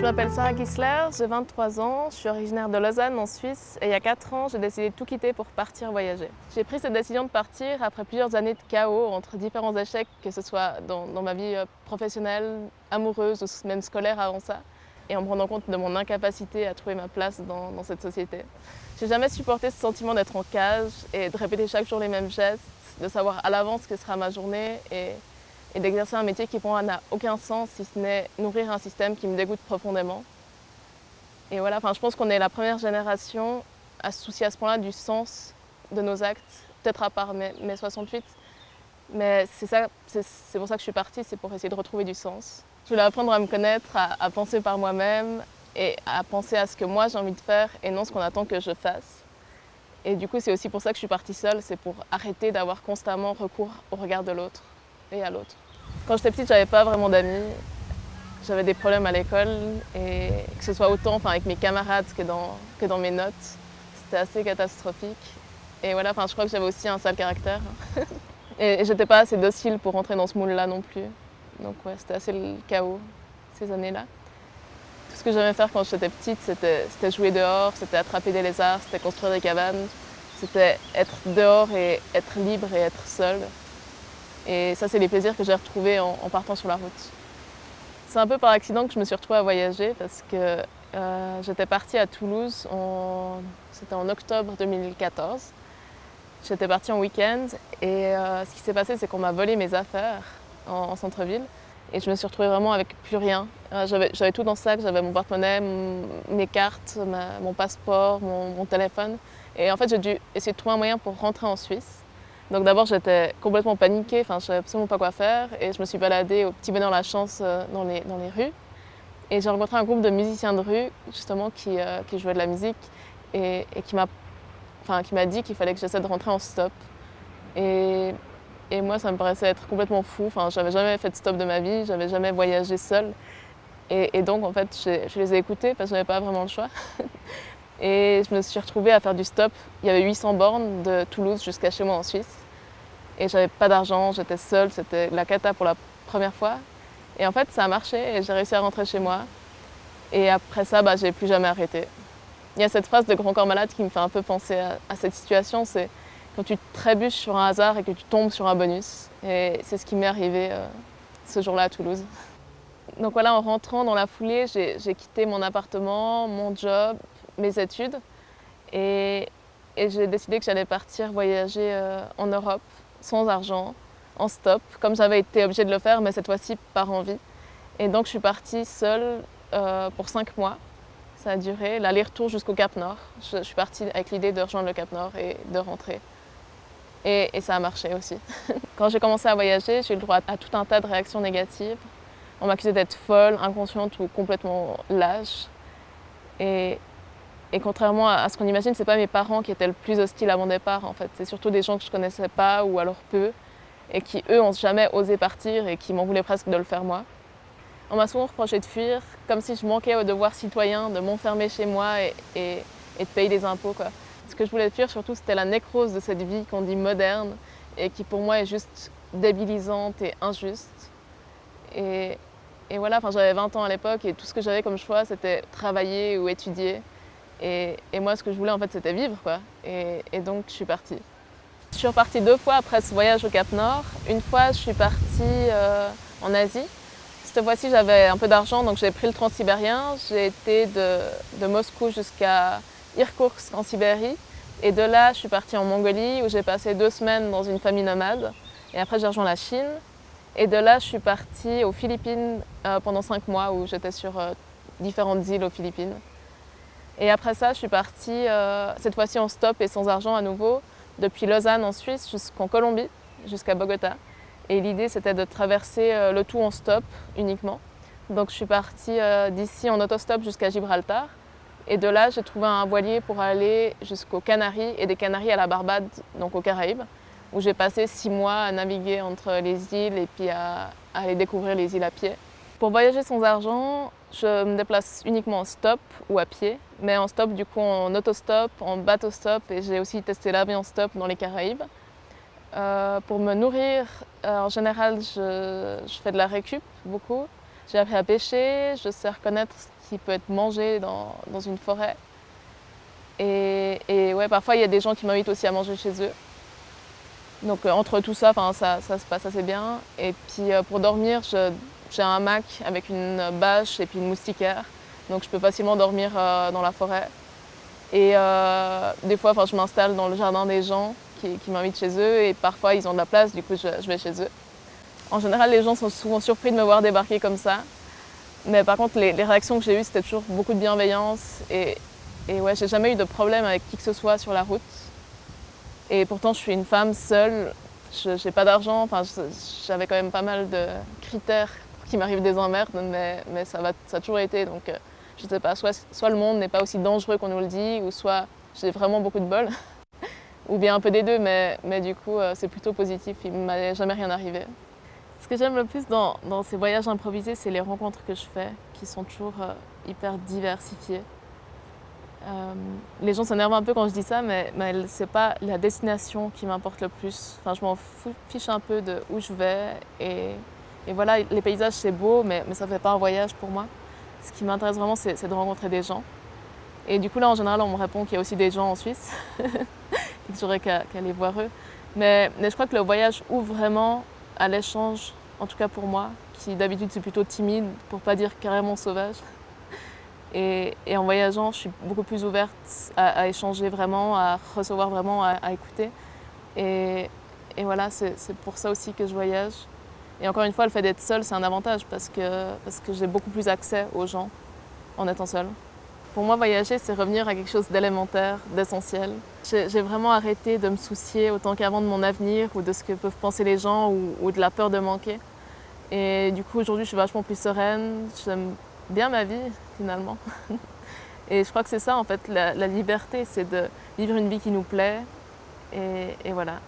Je m'appelle Sarah Kissler, j'ai 23 ans, je suis originaire de Lausanne en Suisse et il y a 4 ans, j'ai décidé de tout quitter pour partir voyager. J'ai pris cette décision de partir après plusieurs années de chaos entre différents échecs, que ce soit dans ma vie professionnelle, amoureuse ou même scolaire avant ça, et en me rendant compte de mon incapacité à trouver ma place dans cette société. J'ai jamais supporté ce sentiment d'être en cage et de répéter chaque jour les mêmes gestes, de savoir à l'avance ce que sera ma journée et d'exercer un métier qui pour moi n'a aucun sens si ce n'est nourrir un système qui me dégoûte profondément. Et voilà, je pense qu'on est la première génération à se soucier à ce point-là du sens de nos actes, peut-être à part mai 68. Mais c'est pour ça que je suis partie, c'est pour essayer de retrouver du sens. Je voulais apprendre à me connaître, à penser par moi-même et à penser à ce que moi j'ai envie de faire et non ce qu'on attend que je fasse. Et du coup, c'est aussi pour ça que je suis partie seule, c'est pour arrêter d'avoir constamment recours au regard de l'autre et à l'autre. Quand j'étais petite, j'avais pas vraiment d'amis. J'avais des problèmes à l'école, et que ce soit autant avec mes camarades que dans mes notes. C'était assez catastrophique. Et voilà, je crois que j'avais aussi un sale caractère. Et j'étais pas assez docile pour rentrer dans ce moule-là non plus. Donc ouais, c'était assez le chaos ces années-là. Tout ce que j'aimais faire quand j'étais petite, c'était jouer dehors, c'était attraper des lézards, c'était construire des cabanes. C'était être dehors et être libre et être seule. Et ça, c'est les plaisirs que j'ai retrouvés en partant sur la route. C'est un peu par accident que je me suis retrouvée à voyager parce que j'étais partie à Toulouse, c'était en octobre 2014. J'étais partie en week-end et ce qui s'est passé, c'est qu'on m'a volé mes affaires en centre-ville et je me suis retrouvée vraiment avec plus rien. J'avais tout dans le sac, j'avais mon porte-monnaie, mes cartes, mon passeport, mon téléphone. Et en fait, j'ai dû essayer de trouver un moyen pour rentrer en Suisse. Donc d'abord, j'étais complètement paniquée, je ne savais absolument pas quoi faire et je me suis baladée au petit bonheur la chance dans les rues. Et j'ai rencontré un groupe de musiciens de rue, justement, qui jouaient de la musique et qui m'a dit qu'il fallait que j'essaie de rentrer en stop. Et moi, ça me paraissait être complètement fou. J'avais jamais fait de stop de ma vie, j'avais jamais voyagé seule. Et donc, en fait, je les ai écoutés parce que je n'avais pas vraiment le choix. Et je me suis retrouvée à faire du stop. Il y avait 800 bornes de Toulouse jusqu'à chez moi en Suisse. Et j'avais pas d'argent, j'étais seule, c'était la cata pour la première fois. Et en fait, ça a marché et j'ai réussi à rentrer chez moi. Et après ça, j'ai plus jamais arrêté. Il y a cette phrase de Grand Corps Malade qui me fait un peu penser à cette situation, c'est quand tu trébuches sur un hasard et que tu tombes sur un bonus. Et c'est ce qui m'est arrivé ce jour-là à Toulouse. Donc voilà, en rentrant dans la foulée, j'ai quitté mon appartement, mon job, mes études. Et j'ai décidé que j'allais partir voyager en Europe, sans argent, en stop, comme j'avais été obligée de le faire, mais cette fois-ci par envie. Et donc je suis partie seule pour 5 mois. Ça a duré l'aller-retour jusqu'au Cap Nord. Je suis partie avec l'idée de rejoindre le Cap Nord et de rentrer. Et ça a marché aussi. Quand j'ai commencé à voyager, j'ai eu le droit à tout un tas de réactions négatives. On m'accusait d'être folle, inconsciente ou complètement lâche. Et contrairement à ce qu'on imagine, c'est pas mes parents qui étaient le plus hostiles à mon départ en fait. C'est surtout des gens que je connaissais pas ou alors peu et qui eux ont jamais osé partir et qui m'en voulaient presque de le faire moi. On m'a souvent reproché de fuir, comme si je manquais au devoir citoyen de m'enfermer chez moi et de payer des impôts, quoi. Ce que je voulais fuir surtout, c'était la nécrose de cette vie qu'on dit moderne et qui pour moi est juste débilisante et injuste. Et voilà, j'avais 20 ans à l'époque et tout ce que j'avais comme choix, c'était travailler ou étudier. Et moi, ce que je voulais, en fait, c'était vivre, quoi. Et donc, je suis partie. Je suis repartie 2 fois après ce voyage au Cap Nord. Une fois, je suis partie en Asie. Cette fois-ci, j'avais un peu d'argent, donc j'ai pris le transsibérien. J'ai été de Moscou jusqu'à Irkoutsk en Sibérie. Et de là, je suis partie en Mongolie, où j'ai passé 2 semaines dans une famille nomade. Et après, j'ai rejoint la Chine. Et de là, je suis partie aux Philippines pendant 5 mois, où j'étais sur différentes îles aux Philippines. Et après ça, je suis partie, cette fois-ci en stop et sans argent à nouveau, depuis Lausanne en Suisse jusqu'en Colombie, jusqu'à Bogota. Et l'idée, c'était de traverser le tout en stop uniquement. Donc je suis partie d'ici en autostop jusqu'à Gibraltar. Et de là, j'ai trouvé un voilier pour aller jusqu'aux Canaries et des Canaries à la Barbade, donc aux Caraïbes, où j'ai passé 6 mois à naviguer entre les îles et puis à aller découvrir les îles à pied. Pour voyager sans argent, je me déplace uniquement en stop ou à pied, mais en stop du coup en autostop, en bateau-stop et j'ai aussi testé l'avion stop dans les Caraïbes. Pour me nourrir, en général, je fais de la récup beaucoup. J'ai appris à pêcher, je sais reconnaître ce qui peut être mangé dans une forêt. Et ouais, parfois il y a des gens qui m'invitent aussi à manger chez eux. Donc entre tout ça, ça se passe assez bien. Et puis pour dormir, j'ai un hamac avec une bâche et puis une moustiquaire. Donc je peux facilement dormir dans la forêt. Et des fois, je m'installe dans le jardin des gens qui m'invitent chez eux et parfois ils ont de la place, du coup je vais chez eux. En général, les gens sont souvent surpris de me voir débarquer comme ça. Mais par contre, les réactions que j'ai eues, c'était toujours beaucoup de bienveillance. Et ouais, j'ai jamais eu de problème avec qui que ce soit sur la route. Et pourtant, je suis une femme seule, je n'ai pas d'argent, j'avais quand même pas mal de critères pour qu'il m'arrive des emmerdes, mais ça a toujours été. Donc je sais pas, soit le monde n'est pas aussi dangereux qu'on nous le dit, ou soit j'ai vraiment beaucoup de bol, ou bien un peu des deux, mais du coup c'est plutôt positif, il ne m'est jamais rien arrivé. Ce que j'aime le plus dans ces voyages improvisés, c'est les rencontres que je fais, qui sont toujours hyper diversifiées. Les gens s'énervent un peu quand je dis ça, mais c'est pas la destination qui m'importe le plus. Je m'en fiche un peu de où je vais. Et voilà, les paysages c'est beau, mais ça ne fait pas un voyage pour moi. Ce qui m'intéresse vraiment, c'est de rencontrer des gens. Et du coup, là, en général, on me répond qu'il y a aussi des gens en Suisse et que j'aurais qu'à aller voir eux. Mais je crois que le voyage ouvre vraiment à l'échange, en tout cas pour moi, qui d'habitude c'est plutôt timide, pour pas dire carrément sauvage. Et en voyageant, je suis beaucoup plus ouverte à échanger vraiment, à recevoir vraiment, à écouter. Et voilà, c'est pour ça aussi que je voyage. Et encore une fois, le fait d'être seule, c'est un avantage parce que j'ai beaucoup plus accès aux gens en étant seule. Pour moi, voyager, c'est revenir à quelque chose d'élémentaire, d'essentiel. J'ai vraiment arrêté de me soucier autant qu'avant de mon avenir ou de ce que peuvent penser les gens ou de la peur de manquer. Et du coup, aujourd'hui, je suis vachement plus sereine. J'aime bien ma vie, finalement. Et je crois que c'est ça, en fait, la liberté, c'est de vivre une vie qui nous plaît. Et voilà.